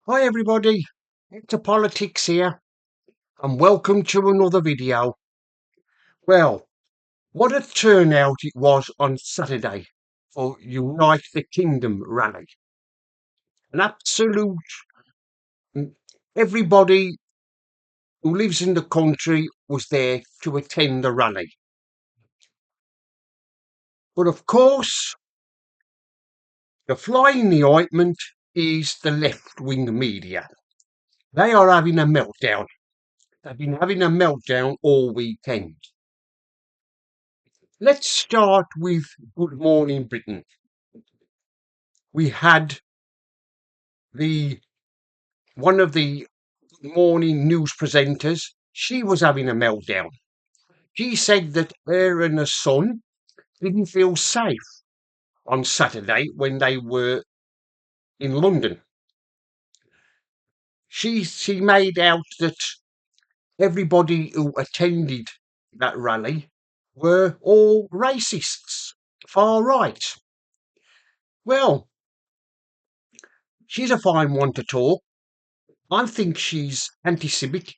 Hi everybody, it's Politics here, and welcome to another video. Well, what a turnout it was on Saturday for Unite the Kingdom rally. An absolute, everybody who lives in the country was there to attend the rally. But of course, the fly in the ointment is the left-wing media. They are having a meltdown. They've been having a meltdown all weekend. Let's start with Good Morning Britain. We had one of the morning news presenters. She was having a meltdown. She said that her and her son didn't feel safe on Saturday when they were in London. She made out that everybody who attended that rally were all racists, far right. Well, she's a fine one to talk. I think she's anti-Semitic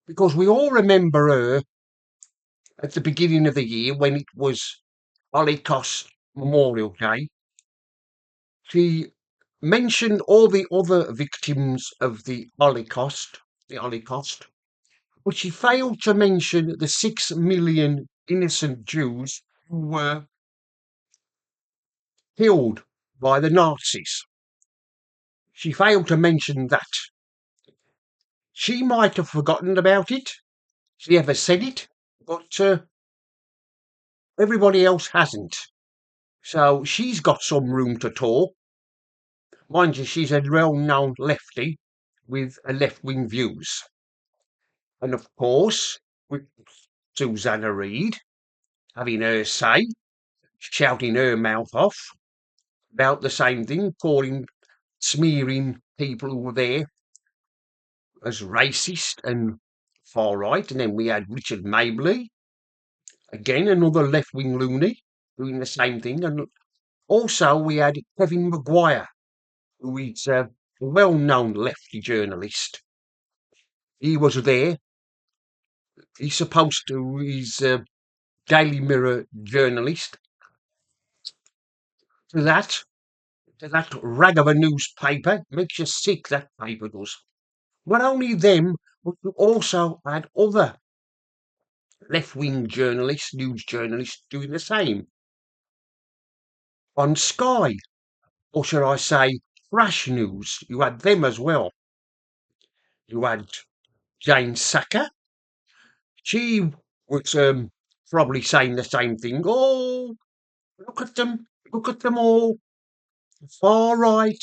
because we all remember her at the beginning of the year when it was Holocaust Memorial Day. She mentioned all the other victims of the Holocaust, but she failed to mention the 6 million innocent Jews who were killed by the Nazis. She failed to mention that. She might have forgotten about it. She never said it, but everybody else hasn't. So she's got some room to talk. Mind you, she's a well-known lefty with a left-wing views. And of course, with Susanna Reid having her say, shouting her mouth off about the same thing, smearing people who were there as racist and far right. And then we had Richard Mabley, again another left-wing loony, doing the same thing. And also we had Kevin Maguire, who is a well-known lefty journalist. He was there. He's a Daily Mirror journalist. To that rag of a newspaper, makes you sick, that paper does. Not only them, but you also had other left-wing journalists, news journalists, doing the same. On Sky, or should I say, Thrash News, you had them as well. You had Jane Sacker. She was probably saying the same thing. Oh, look at them all. Far right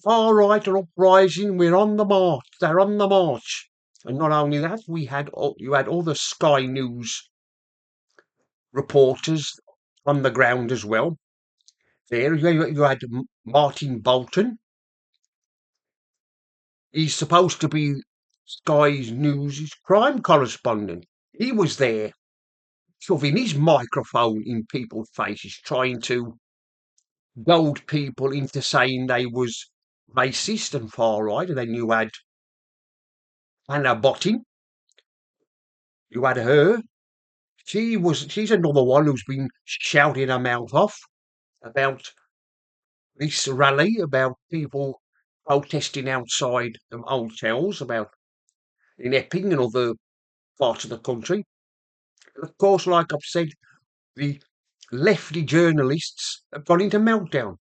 are uprising. We're on the march. They're on the march. And not only that, you had all the Sky News reporters on the ground as well. There, you had Martin Bolton. He's supposed to be Sky News' crime correspondent. He was there, shoving his microphone in people's faces, trying to goad people into saying they was racist and far right. And then you had Anna Bottin. You had her. She's another one who's been shouting her mouth off about this rally, about people protesting outside hotels, about in Epping and other parts of the country. And of course, like I've said, the lefty journalists have gone into meltdown.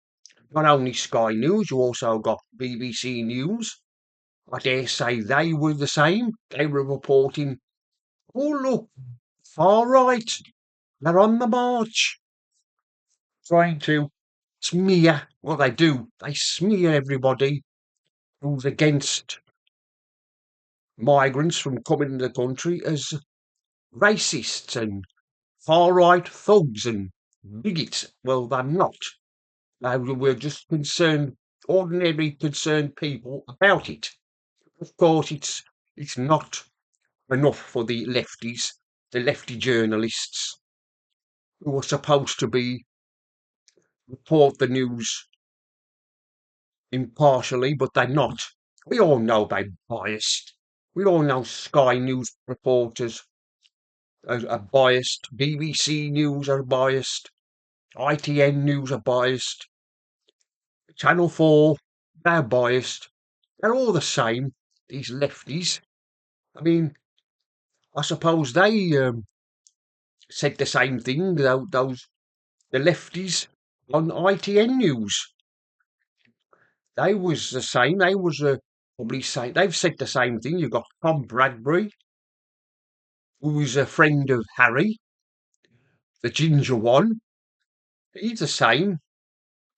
Not only Sky News, you also got BBC News. I dare say they were the same. They were reporting, oh look, far right, they're on the march, trying to smear what they do. They smear everybody who's against migrants from coming into the country as racists and far right thugs and bigots. Well, they're not. We're just ordinary concerned people about it. Of course, it's not enough for the lefties, the lefty journalists who are supposed to report the news impartially, but they're not. We all know they're biased. We all know Sky News reporters are biased. BBC News are biased. ITN News are biased. Channel 4, they're biased. They're all the same, these lefties. I mean, I suppose they said the same thing, those the lefties on ITN News. They was the same. They was probably say they've said the same thing. You've got Tom Bradbury, who was a friend of Harry, the ginger one. He's the same.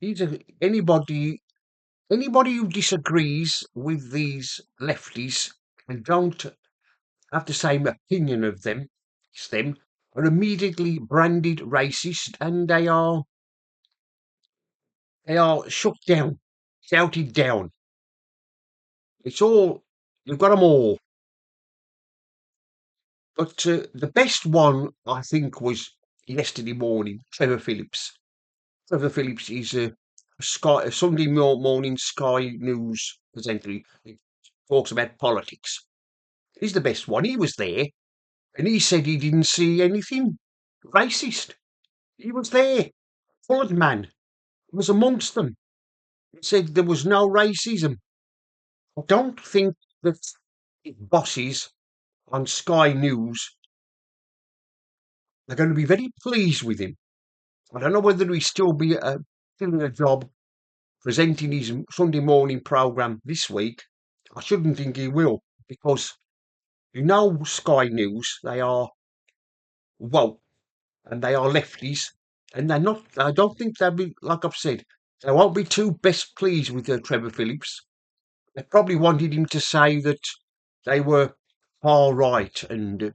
Anybody who disagrees with these lefties and don't have the same opinion of them, it's them, are immediately branded racist, and they are shut down, shouted down. It's all you've got them all. But the best one I think was yesterday morning. Trevor Phillips. Trevor Phillips is a Sunday morning Sky News presenter. He talks about politics. He's the best one. He was there, and he said he didn't see anything racist. He was there. Coloured man was amongst them. He said there was no racism. I don't think that his bosses on Sky News are going to be very pleased with him. I don't know whether he's still in a job presenting his Sunday morning programme this week. I shouldn't think he will, because Sky News, they are woke and they are lefties, and they're not. I don't think they'll be, like I've said, they won't be too best pleased with Trevor Phillips. They probably wanted him to say that they were far right and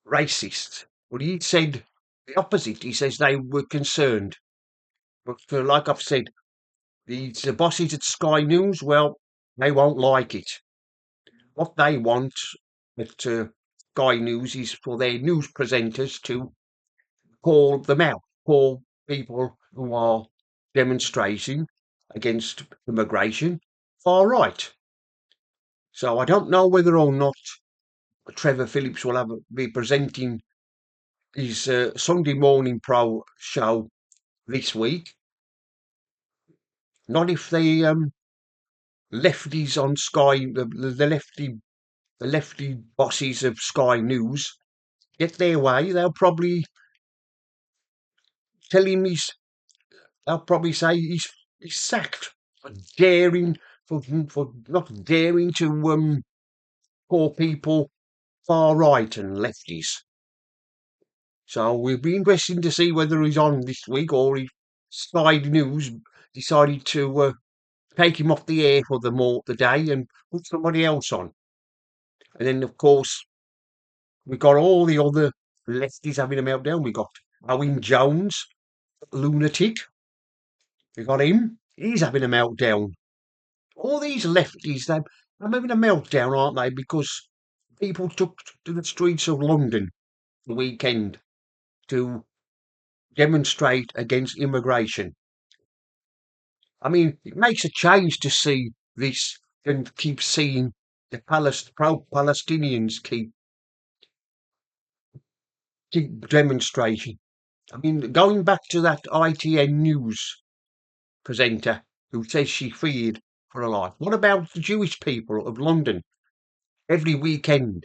racist, but he said the opposite. He says they were concerned. But like I've said, the bosses at Sky News, well, they won't like it. What they want at Sky News is for their news presenters to call them out, call people who are demonstrating against immigration far right. So I don't know whether or not Trevor Phillips will be presenting his Sunday morning pro show this week. Not if the lefties on Sky, the lefty bosses of Sky News get their way. Tell him they'll probably say he's sacked for daring for not daring to call people far right and lefties. So we'll be interesting to see whether he's on this week, or Sky News decided to take him off the air for the day and put somebody else on. And then, of course, we've got all the other lefties having a meltdown. We got Owen Jones, lunatic. We got him. He's having a meltdown. All these lefties, they're having a meltdown, aren't they? Because people took to the streets of London the weekend to demonstrate against immigration. I mean, it makes a change to see this and keep seeing the pro-Palestinians keep demonstrating. I mean, going back to that ITN News presenter who says she feared for her life. What about the Jewish people of London? Every weekend,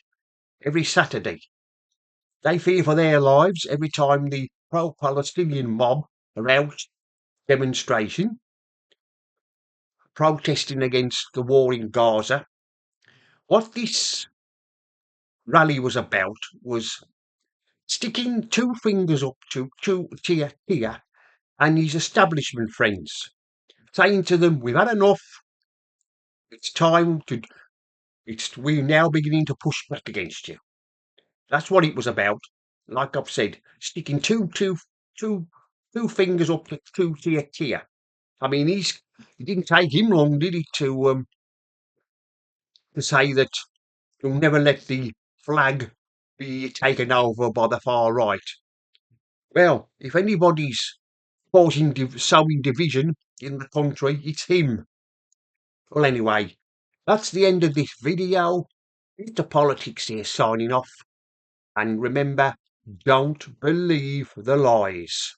every Saturday, they fear for their lives every time the pro-Palestinian mob are out demonstration, protesting against the war in Gaza. What this rally was about was sticking two fingers up to Tia and his establishment friends, saying to them, "We've had enough. It's time to. We're now beginning to push back against you." That's what it was about. Like I've said, sticking two fingers up to Tia. I mean, it didn't take him long, did it, to say that you'll never let the flag be taken over by the far right. Well, if anybody's causing sowing division in the country. It's him. Well, anyway, that's the end of this video. Mr. Politics here signing off. And remember, don't believe the lies.